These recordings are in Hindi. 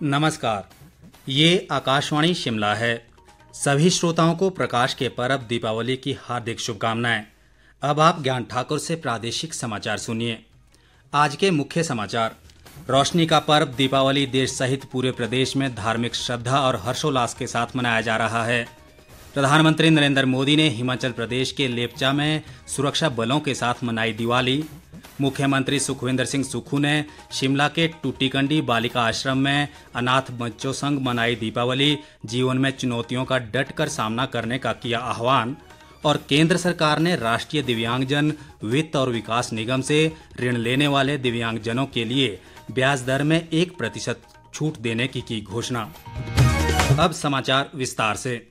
नमस्कार। ये आकाशवाणी शिमला है। सभी श्रोताओं को प्रकाश के पर्व दीपावली की हार्दिक शुभकामनाएं। अब आप ज्ञान ठाकुर से प्रादेशिक समाचार सुनिए। आज के मुख्य समाचार। रोशनी का पर्व दीपावली देश सहित पूरे प्रदेश में धार्मिक श्रद्धा और हर्षोल्लास के साथ मनाया जा रहा है। प्रधानमंत्री नरेंद्र मोदी ने हिमाचल प्रदेश के लेपचा में सुरक्षा बलों के साथ मनाई दिवाली। मुख्यमंत्री सुखविंदर सिंह सुक्खू ने शिमला के टूटीकंडी बालिका आश्रम में अनाथ बच्चों संग मनाई दीपावली। जीवन में चुनौतियों का डट कर सामना करने का किया आह्वान। और केंद्र सरकार ने राष्ट्रीय दिव्यांगजन वित्त और विकास निगम से ऋण लेने वाले दिव्यांगजनों के लिए ब्याज दर में 1% छूट देने की घोषणा। अब समाचार विस्तार से।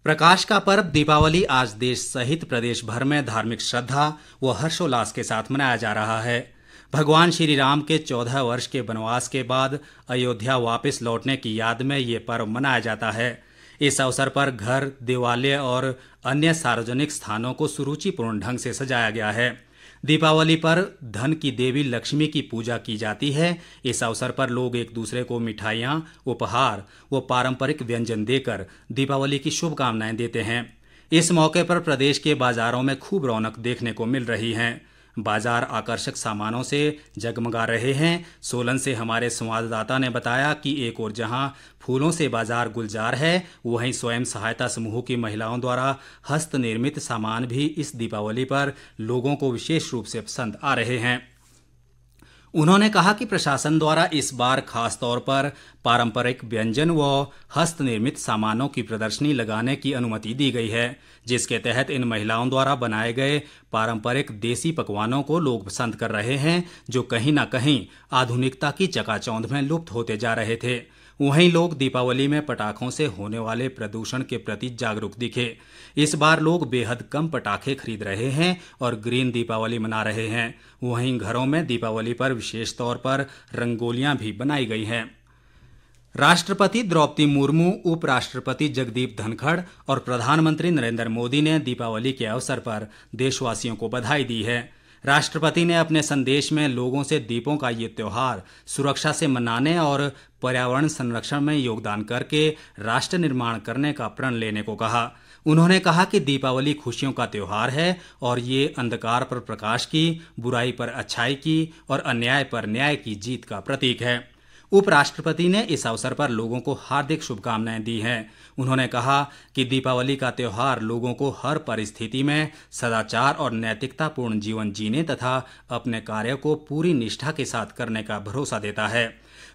प्रकाश का पर्व दीपावली आज देश सहित प्रदेश भर में धार्मिक श्रद्धा व हर्षोल्लास के साथ मनाया जा रहा है। भगवान श्री राम के 14 वर्ष के वनवास के बाद अयोध्या वापस लौटने की याद में ये पर्व मनाया जाता है। इस अवसर पर घर, देवालय और अन्य सार्वजनिक स्थानों को सुरुचिपूर्ण ढंग से सजाया गया है। दीपावली पर धन की देवी लक्ष्मी की पूजा की जाती है। इस अवसर पर लोग एक दूसरे को मिठाइयाँ, उपहार व पारंपरिक व्यंजन देकर दीपावली की शुभकामनाएं देते हैं। इस मौके पर प्रदेश के बाजारों में खूब रौनक देखने को मिल रही है। बाजार आकर्षक सामानों से जगमगा रहे हैं। सोलन से हमारे संवाददाता ने बताया कि एक ओर जहां फूलों से बाजार गुलजार है, वहीं स्वयं सहायता समूह की महिलाओं द्वारा हस्त निर्मित सामान भी इस दीपावली पर लोगों को विशेष रूप से पसंद आ रहे हैं। उन्होंने कहा कि प्रशासन द्वारा इस बार खास तौर पर पारंपरिक व्यंजन व हस्त निर्मित सामानों की प्रदर्शनी लगाने की अनुमति दी गई है, जिसके तहत इन महिलाओं द्वारा बनाए गए पारंपरिक देसी पकवानों को लोग पसंद कर रहे हैं, जो कहीं न कहीं आधुनिकता की चकाचौंध में लुप्त होते जा रहे थे। वहीं लोग दीपावली में पटाखों से होने वाले प्रदूषण के प्रति जागरूक दिखे। इस बार लोग बेहद कम पटाखे खरीद रहे हैं और ग्रीन दीपावली मना रहे हैं। वहीं घरों में दीपावली पर विशेष तौर पर रंगोलियां भी बनाई गई हैं। राष्ट्रपति द्रौपदी मुर्मू, उपराष्ट्रपति जगदीप धनखड़ और प्रधानमंत्री नरेंद्र मोदी ने दीपावली के अवसर पर देशवासियों को बधाई दी है। राष्ट्रपति ने अपने संदेश में लोगों से दीपों का ये त्योहार सुरक्षा से मनाने और पर्यावरण संरक्षण में योगदान करके राष्ट्र निर्माण करने का प्रण लेने को कहा। उन्होंने कहा कि दीपावली खुशियों का त्योहार है और ये अंधकार पर प्रकाश की, बुराई पर अच्छाई की और अन्याय पर न्याय की जीत का प्रतीक है। उपराष्ट्रपति ने इस अवसर पर लोगों को हार्दिक शुभकामनाएं दी हैं। उन्होंने कहा कि दीपावली का त्योहार लोगों को हर परिस्थिति में सदाचार और नैतिकतापूर्ण जीवन जीने तथा अपने कार्य को पूरी निष्ठा के साथ करने का भरोसा देता है।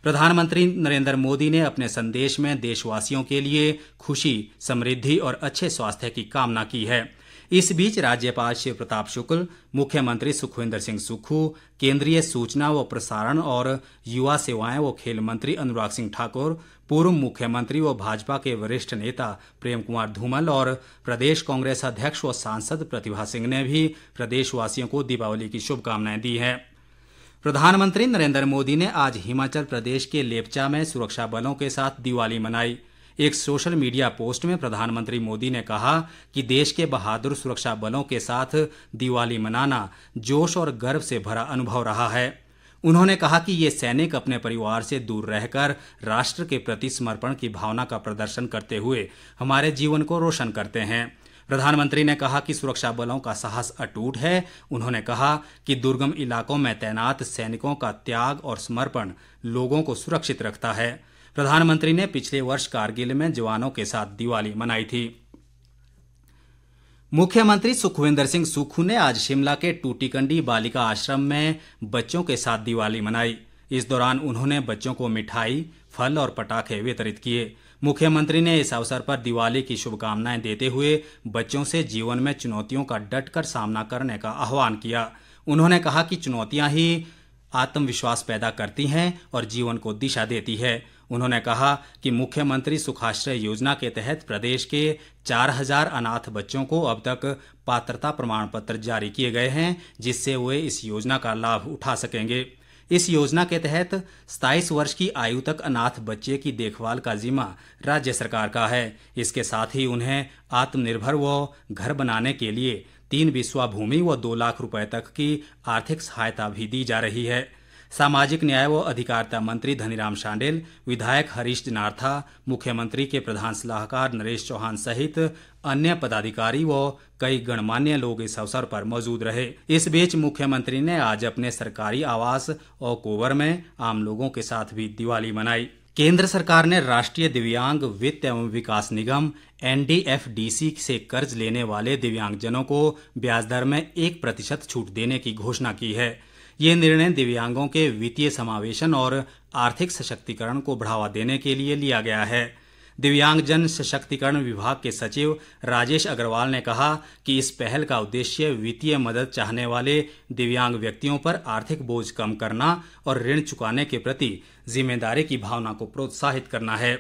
प्रधानमंत्री नरेंद्र मोदी ने अपने संदेश में देशवासियों के लिए खुशी, समृद्धि और अच्छे स्वास्थ्य की कामना की है। इस बीच राज्यपाल शिव प्रताप शुक्ल, मुख्यमंत्री सुखविंदर सिंह सुक्खू, केंद्रीय सूचना व प्रसारण और युवा सेवाएं व खेल मंत्री अनुराग सिंह ठाकुर, पूर्व मुख्यमंत्री व भाजपा के वरिष्ठ नेता प्रेम कुमार धूमल और प्रदेश कांग्रेस अध्यक्ष व सांसद प्रतिभा सिंह ने भी प्रदेशवासियों को दीपावली की शुभकामनाएं दी हैं। प्रधानमंत्री नरेंद्र मोदी ने आज हिमाचल प्रदेश के लेपचा में सुरक्षा बलों के साथ दिवाली मनाई। एक सोशल मीडिया पोस्ट में प्रधानमंत्री मोदी ने कहा कि देश के बहादुर सुरक्षा बलों के साथ दिवाली मनाना जोश और गर्व से भरा अनुभव रहा है। उन्होंने कहा कि ये सैनिक अपने परिवार से दूर रहकर राष्ट्र के प्रति समर्पण की भावना का प्रदर्शन करते हुए हमारे जीवन को रोशन करते हैं। प्रधानमंत्री ने कहा कि सुरक्षा बलों का साहस अटूट है। उन्होंने कहा कि दुर्गम इलाकों में तैनात सैनिकों का त्याग और समर्पण लोगों को सुरक्षित रखता है। प्रधानमंत्री ने पिछले वर्ष कारगिल में जवानों के साथ दिवाली मनाई थी। मुख्यमंत्री सुखविंदर सिंह सुक्खू ने आज शिमला के टूटीकंडी बालिका आश्रम में बच्चों के साथ दिवाली मनाई। इस दौरान उन्होंने बच्चों को मिठाई, फल और पटाखे वितरित किए। मुख्यमंत्री ने इस अवसर पर दिवाली की शुभकामनाएं देते हुए बच्चों से जीवन में चुनौतियों का डटकर सामना करने का आह्वान किया। उन्होंने कहा कि चुनौतियां ही आत्मविश्वास पैदा करती हैं और जीवन को दिशा देती है। उन्होंने कहा कि मुख्यमंत्री सुखाश्रय योजना के तहत प्रदेश के 4000 अनाथ बच्चों को अब तक पात्रता प्रमाण पत्र जारी किए गए हैं, जिससे वे इस योजना का लाभ उठा सकेंगे। इस योजना के तहत 27 वर्ष की आयु तक अनाथ बच्चे की देखभाल का जिम्मा राज्य सरकार का है। इसके साथ ही उन्हें आत्मनिर्भर व घर बनाने के लिए 3 बिस्वा भूमि व 2 लाख रुपए तक की आर्थिक सहायता भी दी जा रही है। सामाजिक न्याय व अधिकारिता मंत्री धनीराम शांडिल, विधायक हरीश जनार्था, मुख्यमंत्री के प्रधान सलाहकार नरेश चौहान सहित अन्य पदाधिकारी व कई गणमान्य लोग इस अवसर पर मौजूद रहे। इस बीच मुख्यमंत्री ने आज अपने सरकारी आवास ओकओवर में आम लोगों के साथ भी दिवाली मनाई। केंद्र सरकार ने राष्ट्रीय दिव्यांग वित्त एवं विकास निगम NDFDC से कर्ज लेने वाले दिव्यांगजनों को ब्याज दर में 1% छूट देने की घोषणा की है। ये निर्णय दिव्यांगों के वित्तीय समावेशन और आर्थिक सशक्तिकरण को बढ़ावा देने के लिए लिया गया है। दिव्यांगजन सशक्तिकरण विभाग के सचिव राजेश अग्रवाल ने कहा कि इस पहल का उद्देश्य वित्तीय मदद चाहने वाले दिव्यांग व्यक्तियों पर आर्थिक बोझ कम करना और ऋण चुकाने के प्रति जिम्मेदारी की भावना को प्रोत्साहित करना है।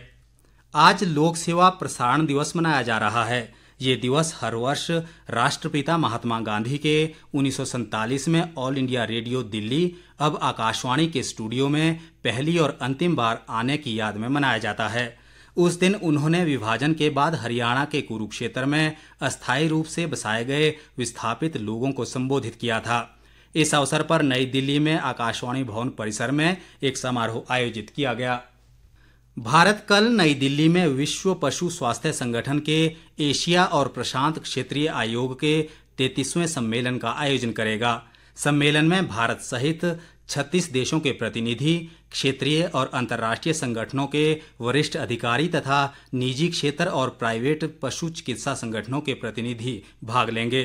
आज लोक सेवा प्रसारण दिवस मनाया जा रहा है। ये दिवस हर वर्ष राष्ट्रपिता महात्मा गांधी के 1947 में ऑल इंडिया रेडियो दिल्ली, अब आकाशवाणी के स्टूडियो में पहली और अंतिम बार आने की याद में मनाया जाता है। उस दिन उन्होंने विभाजन के बाद हरियाणा के कुरुक्षेत्र में अस्थायी रूप से बसाए गए विस्थापित लोगों को संबोधित किया था। इस अवसर पर नई दिल्ली में आकाशवाणी भवन परिसर में एक समारोह आयोजित किया गया। भारत कल नई दिल्ली में विश्व पशु स्वास्थ्य संगठन के एशिया और प्रशांत क्षेत्रीय आयोग के 33वें सम्मेलन का आयोजन करेगा। सम्मेलन में भारत सहित 36 देशों के प्रतिनिधि, क्षेत्रीय और अंतर्राष्ट्रीय संगठनों के वरिष्ठ अधिकारी तथा निजी क्षेत्र और प्राइवेट पशु चिकित्सा संगठनों के प्रतिनिधि भाग लेंगे।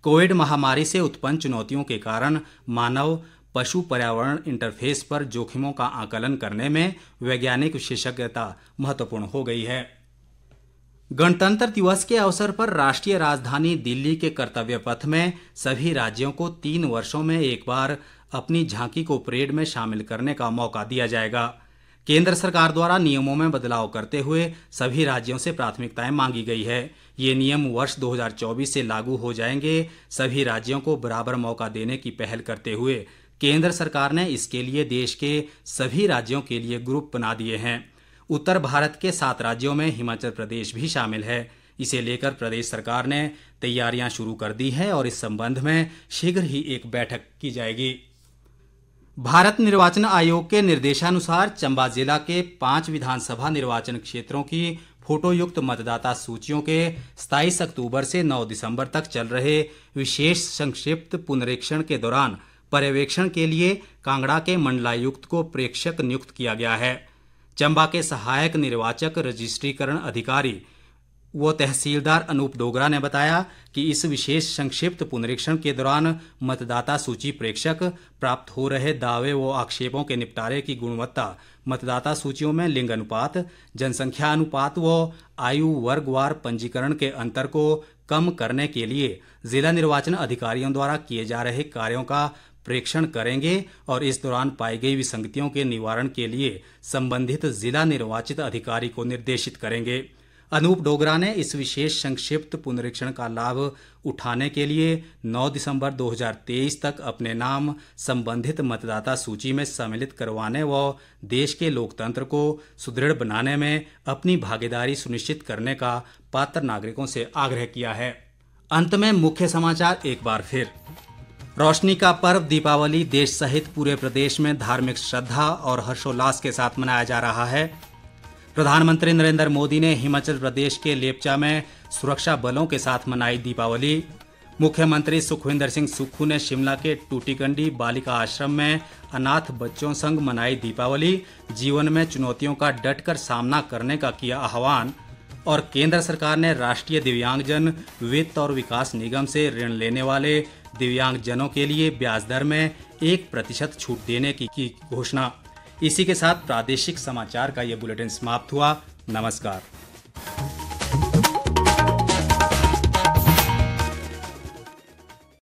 कोविड महामारी से उत्पन्न चुनौतियों के कारण मानव पशु पर्यावरण इंटरफेस पर जोखिमों का आकलन करने में वैज्ञानिक विशेषज्ञता महत्वपूर्ण हो गई है। गणतंत्र दिवस के अवसर पर राष्ट्रीय राजधानी दिल्ली के कर्तव्य पथ में सभी राज्यों को 3 वर्षों में एक बार अपनी झांकी को परेड में शामिल करने का मौका दिया जाएगा। केंद्र सरकार द्वारा नियमों में बदलाव करते हुए सभी राज्यों से प्राथमिकताएं मांगी गई है। ये नियम वर्ष 2024 से लागू हो जाएंगे। सभी राज्यों को बराबर मौका देने की पहल करते हुए केंद्र सरकार ने इसके लिए देश के सभी राज्यों के लिए ग्रुप बना दिए हैं। उत्तर भारत के 7 राज्यों में हिमाचल प्रदेश भी शामिल है। इसे लेकर प्रदेश सरकार ने तैयारियां शुरू कर दी है और इस संबंध में शीघ्र ही एक बैठक की जाएगी। भारत निर्वाचन आयोग के निर्देशानुसार चंबा जिला के 5 विधानसभा निर्वाचन क्षेत्रों की फोटोयुक्त मतदाता सूचियों के 27 अक्टूबर से 9 दिसंबर तक चल रहे विशेष संक्षिप्त पुनरीक्षण के दौरान पर्यवेक्षण के लिए कांगड़ा के मंडलायुक्त को प्रेक्षक नियुक्त किया गया है। चंबा के सहायक निर्वाचक रजिस्ट्रीकरण अधिकारी व तहसीलदार अनूप डोगरा ने बताया कि इस विशेष संक्षिप्त पुनरीक्षण के दौरान मतदाता सूची प्रेक्षक प्राप्त हो रहे दावे व आक्षेपों के निपटारे की गुणवत्ता, मतदाता सूचियों में लिंग अनुपात, जनसंख्या अनुपात व आयु वर्गवार पंजीकरण के अंतर को कम करने के लिए जिला निर्वाचन अधिकारियों द्वारा किए जा रहे कार्यों का प्रेक्षण करेंगे और इस दौरान पाई गई विसंगतियों के निवारण के लिए संबंधित जिला निर्वाचित अधिकारी को निर्देशित करेंगे। अनूप डोगरा ने इस विशेष संक्षिप्त पुनरीक्षण का लाभ उठाने के लिए 9 दिसंबर 2023 तक अपने नाम संबंधित मतदाता सूची में सम्मिलित करवाने व देश के लोकतंत्र को सुदृढ़ बनाने में अपनी भागीदारी सुनिश्चित करने का पात्र नागरिकों से आग्रह किया है। अंत में मुख्य समाचार एक बार फिर। रोशनी का पर्व दीपावली देश सहित पूरे प्रदेश में धार्मिक श्रद्धा और हर्षोल्लास के साथ मनाया जा रहा है। प्रधानमंत्री नरेंद्र मोदी ने हिमाचल प्रदेश के लेपचा में सुरक्षा बलों के साथ मनाई दीपावली। मुख्यमंत्री सुखविंदर सिंह सुक्खू ने शिमला के टूटीकंडी बालिका आश्रम में अनाथ बच्चों संग मनाई दीपावली। जीवन में चुनौतियों का डटकर सामना करने का किया आह्वान। और केंद्र सरकार ने राष्ट्रीय दिव्यांगजन वित्त और विकास निगम से ऋण लेने वाले दिव्यांगजनों के लिए ब्याज दर में 1% छूट देने की घोषणा। इसी के साथ प्रादेशिक समाचार का ये बुलेटिन समाप्त हुआ। नमस्कार।